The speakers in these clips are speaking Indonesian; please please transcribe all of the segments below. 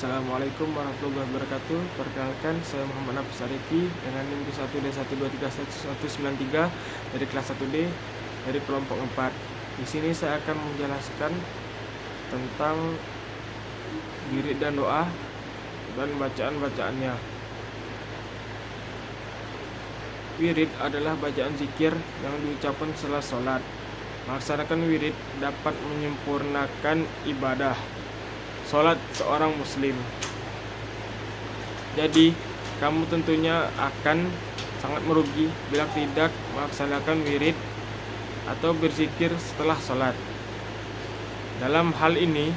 Assalamualaikum warahmatullahi wabarakatuh. Perkenalkan, saya Muhammad Nafis Ariki dengan NIM 1D1231193 dari kelas 1D dari kelompok 4. Di sini saya akan menjelaskan tentang wirid dan doa dan bacaan-bacaannya. Wirid adalah bacaan zikir yang diucapkan setelah sholat. Melaksanakan wirid dapat menyempurnakan ibadah sholat seorang muslim. Jadi, kamu tentunya akan sangat merugi bila tidak melaksanakan wirid atau berzikir setelah sholat. Dalam hal ini,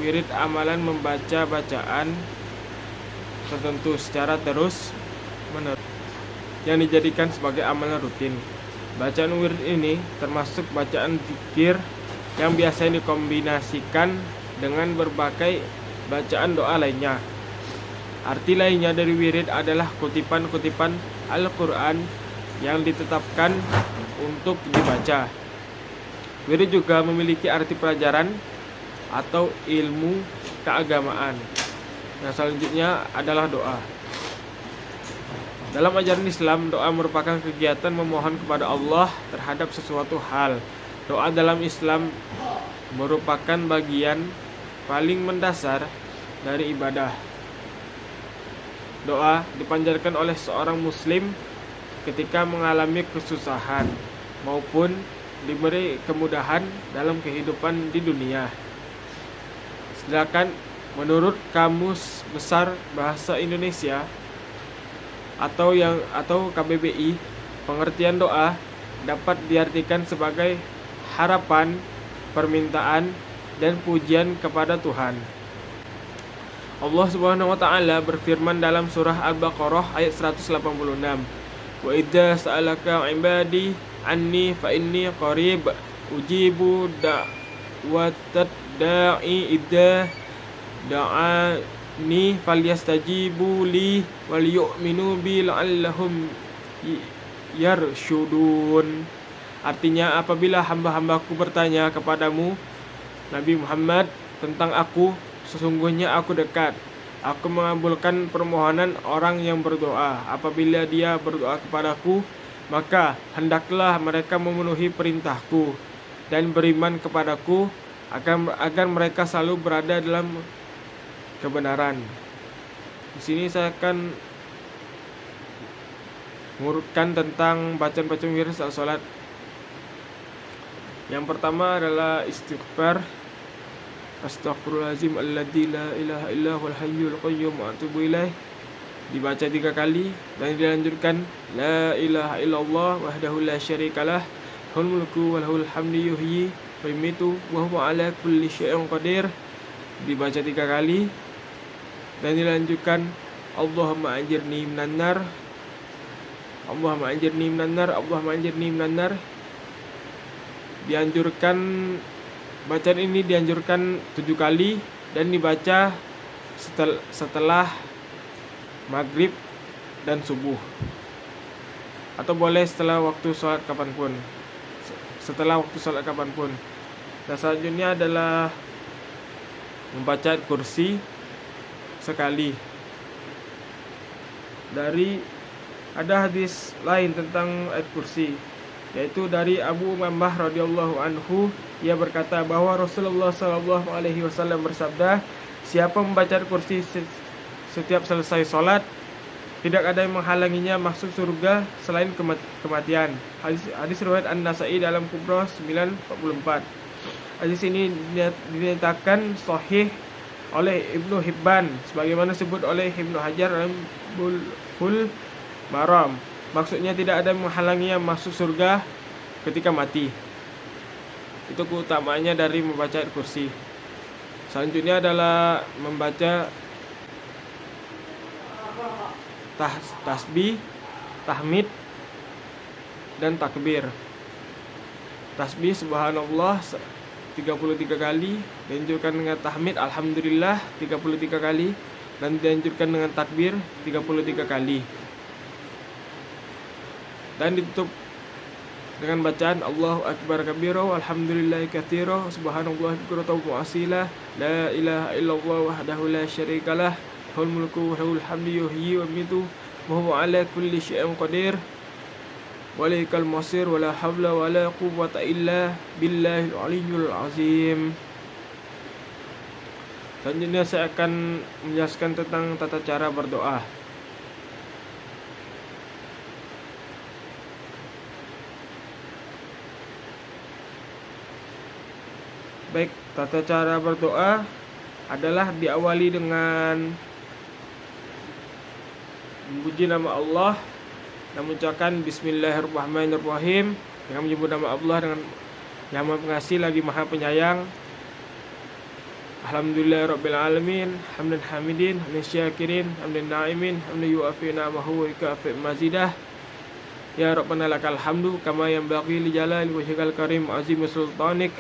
wirid amalan membaca bacaan tertentu secara terus-menerus yang dijadikan sebagai amalan rutin. Bacaan wirid ini termasuk bacaan zikir yang biasanya dikombinasikan dengan berbagai bacaan doa lainnya. Arti lainnya dari wirid adalah kutipan-kutipan Al-Quran yang ditetapkan untuk dibaca. Wirid juga memiliki arti pelajaran atau ilmu keagamaan. Yang selanjutnya adalah doa. Dalam ajaran Islam, doa merupakan kegiatan memohon kepada Allah terhadap sesuatu hal. Doa dalam Islam merupakan bagian paling mendasar dari ibadah. Doa dipanjatkan oleh seorang muslim ketika mengalami kesusahan maupun diberi kemudahan dalam kehidupan di dunia. Sedangkan menurut Kamus Besar Bahasa Indonesia atau KBBI, pengertian doa dapat diartikan sebagai harapan, permintaan, dan pujian kepada Tuhan. Allah Subhanahu wa taala berfirman dalam surah Al-Baqarah ayat 186. Wa idza sa'alaka 'ibadi anni fa inni qarib ujibu da'watad da'i idza da'ani falyastajibu li wal yu'minu bi la'allahum yarshudun. Artinya, apabila hamba-hambaku bertanya kepadamu Nabi Muhammad tentang aku, sesungguhnya aku dekat. Aku mengabulkan permohonan orang yang berdoa. Apabila dia berdoa kepadaku, maka hendaklah mereka memenuhi perintahku dan beriman kepadaku agar mereka selalu berada dalam kebenaran. Di sini saya akan mengurutkan tentang bacaan-bacaan wirid saat sholat. Yang pertama adalah istighfar. Astaghfirullahaladzim alladzi la ilaha illa huwal hayyul qayyum wa atubu ilaih. Dibaca 3 kali dan dilanjutkan la ilaha illallah wahdahu la syarikalah lahul mulku wa lahul hamdu yuhyi wa yumiitu wa huwa ala kulli syai'in qadir. Dibaca 3 kali dan dilanjutkan Allahumma anjirni minan nar. Allahumma anjirni minan nar. Allahumma anjirni minan nar. Bacaan ini dianjurkan 7 kali dan dibaca setelah maghrib dan subuh, atau boleh setelah waktu sholat kapanpun. Dan selanjutnya adalah membaca ayat kursi sekali. Ada hadis lain tentang ayat kursi, yaitu dari Abu Umamah radhiyallahu anhu. Ia berkata bahwa Rasulullah sallallahu alaihi wasallam bersabda, siapa membaca ayat kursi setiap selesai sholat, tidak ada yang menghalanginya masuk surga selain kematian. Hadis riwayat An-Nasa'i dalam Kubra 944. Hadis ini dinyatakan sahih oleh Ibnu Hibban sebagaimana disebut oleh Ibnu Hajar dalam Bulughul Maram. Maksudnya tidak ada yang menghalanginya masuk surga ketika mati. Itu keutamaannya dari membaca ayat kursi. Selanjutnya adalah membaca tasbih, tahmid, dan takbir. Tasbih subhanallah 33 kali, dianjurkan dengan tahmid alhamdulillah 33 kali, dan dianjurkan dengan takbir 33 kali. Dan ditutup dengan bacaan Allahu Akbar kabira walhamdulillahi katsira subhanallah bukratan wa asila la ilaha illallah wahdahu la syarikalah lahul mulku wa lahul hamdu yuhyi wa yumiitu wa huwa ala kulli syai'in qadir wa ilaikal masir wa la haula wa la quwwata illa billahil aliyyil azim. Selanjutnya saya akan menjelaskan tentang tata cara berdoa. Baik, tata cara berdoa adalah diawali dengan memuji nama Allah dan mengucapkan Bismillahirrahmanirrahim dengan menyebut nama Allah dengan Yang Maha Pengasih lagi Maha Penyayang. Alhamdulillahirabbil alamin hamdan hamidin hamdan syakirin hamdan na'imin hamdan yu'afi ni'amahu wa yukafi mazidah. Ya Rabbana lakal hamdu kama yanbaghi li jalali wajhikal karim azim sultanik.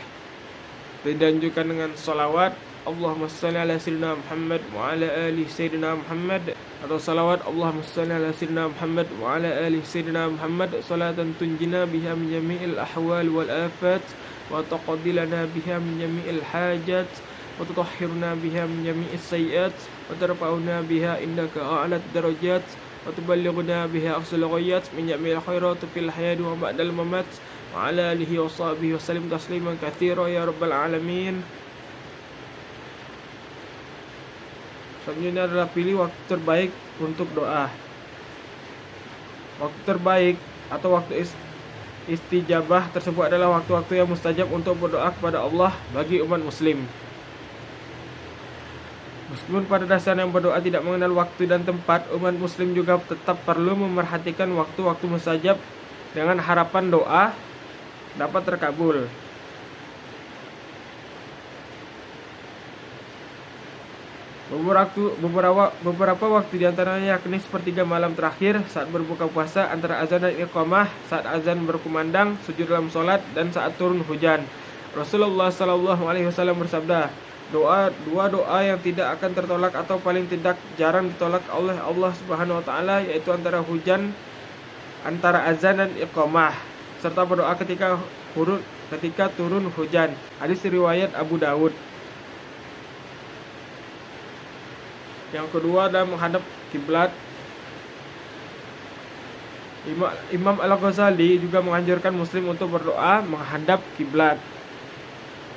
Dilanjutkan dengan salawat Allahumma shalli ala sayyidina Muhammad wa ala ali sayyidina Muhammad, atau salawat Allahumma shalli ala sayyidina Muhammad wa ala ali sayyidina Muhammad salatan tunjina biha min jami'il ahwal wal afat wa taqdi lana biha min jami'il hajat wa tutahhiruna biha min jami'is sayyi'at wa tarfa'una biha indaka a'lat darajat wa tuballighuna biha aqsal ghayat min jami'il khairat fil hayati wa ba'dal mamat wa ala alihi wa sahbihi wa sallim tasliman katsira ya rabbal alamin. Selanjutnya adalah pilih waktu terbaik untuk doa. Waktu terbaik atau waktu istijabah tersebut adalah waktu-waktu yang mustajab untuk berdoa kepada Allah bagi umat muslim. Meskipun pada dasarnya berdoa tidak mengenal waktu dan tempat, umat muslim juga tetap perlu memerhatikan waktu-waktu mustajab dengan harapan doa dapat terkabul. Beberapa waktu diantaranya yakni sepertiga malam terakhir saat berbuka puasa, antara azan dan iqamah, saat azan berkumandang, sujud dalam sholat, dan saat turun hujan. Rasulullah SAW bersabda, dua doa yang tidak akan tertolak atau paling tidak jarang ditolak oleh Allah Subhanahu Wa Taala, yaitu antara azan dan iqamah, serta berdoa ketika turun hujan. Hadis riwayat Abu Dawud. Yang kedua adalah menghadap kiblat. Imam Al-Ghazali juga menganjurkan muslim untuk berdoa menghadap kiblat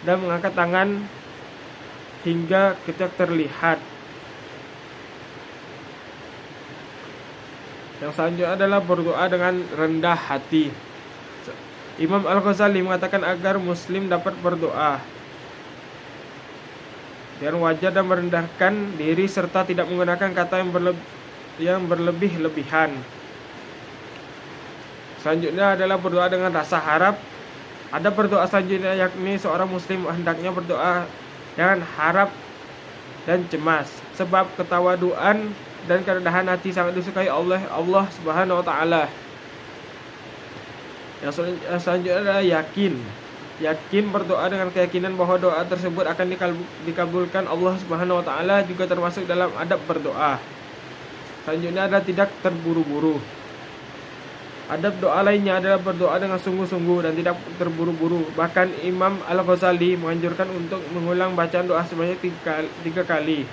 dan mengangkat tangan hingga ketika terlihat. Yang selanjutnya adalah berdoa dengan rendah hati. Imam Al-Ghazali mengatakan agar muslim dapat berdoa dengan wajar dan merendahkan diri serta tidak menggunakan kata yang berlebih-lebihan. Selanjutnya adalah berdoa dengan rasa harap. Ada berdoa selanjutnya yakni seorang muslim hendaknya berdoa dengan harap dan cemas, sebab ketawaduan dan kerendahan hati sangat disukai oleh Allah Subhanahu Wa Taala. Yang selanjutnya adalah yakin berdoa dengan keyakinan bahwa doa tersebut akan dikabulkan Allah Subhanahu Wa Taala juga termasuk dalam adab berdoa. Selanjutnya adalah tidak terburu-buru. Adab doa lainnya adalah berdoa dengan sungguh-sungguh dan tidak terburu-buru. Bahkan Imam Al-Ghazali menganjurkan untuk mengulang bacaan doa sebanyak 3 kali.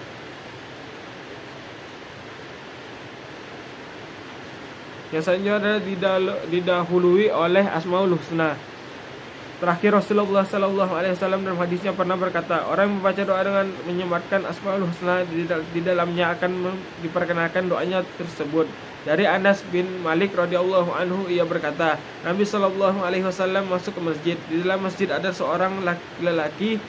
Yang selanjutnya adalah didahului oleh Asmaul Husna. Terakhir Rasulullah SAW dalam hadisnya pernah berkata, orang yang membaca doa dengan menyematkan Asmaul Husna di dalamnya akan diperkenalkan doanya tersebut. Dari Anas bin Malik radhiyallahu anhu, ia berkata, Nabi SAW masuk ke masjid. Di dalam masjid ada seorang lelaki.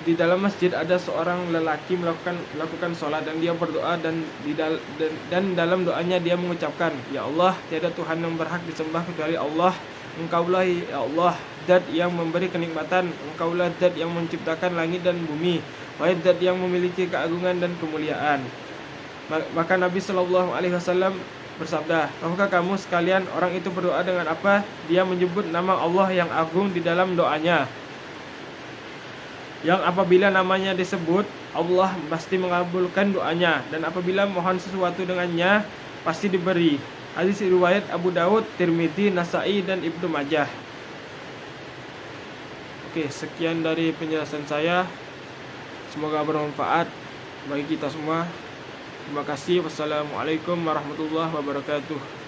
Di dalam masjid ada seorang lelaki melakukan sholat dan dia berdoa dan dalam doanya dia mengucapkan, Ya Allah, tiada Tuhan yang berhak disembah kecuali Allah. Engkaulah ya Allah, Zat yang memberi kenikmatan. Engkaulah Zat yang menciptakan langit dan bumi. Wahai Zat yang memiliki keagungan dan kemuliaan. Maka Nabi SAW bersabda, tahukah kamu sekalian orang itu berdoa dengan apa? Dia menyebut nama Allah yang agung di dalam doanya, yang apabila namanya disebut, Allah pasti mengabulkan doanya, dan apabila mohon sesuatu dengannya, pasti diberi. Hadis riwayat Abu Daud, Tirmidzi, Nasa'i, dan Ibnu Majah. Oke, sekian dari penjelasan saya. Semoga bermanfaat bagi kita semua. Terima kasih. Wassalamualaikum warahmatullahi wabarakatuh.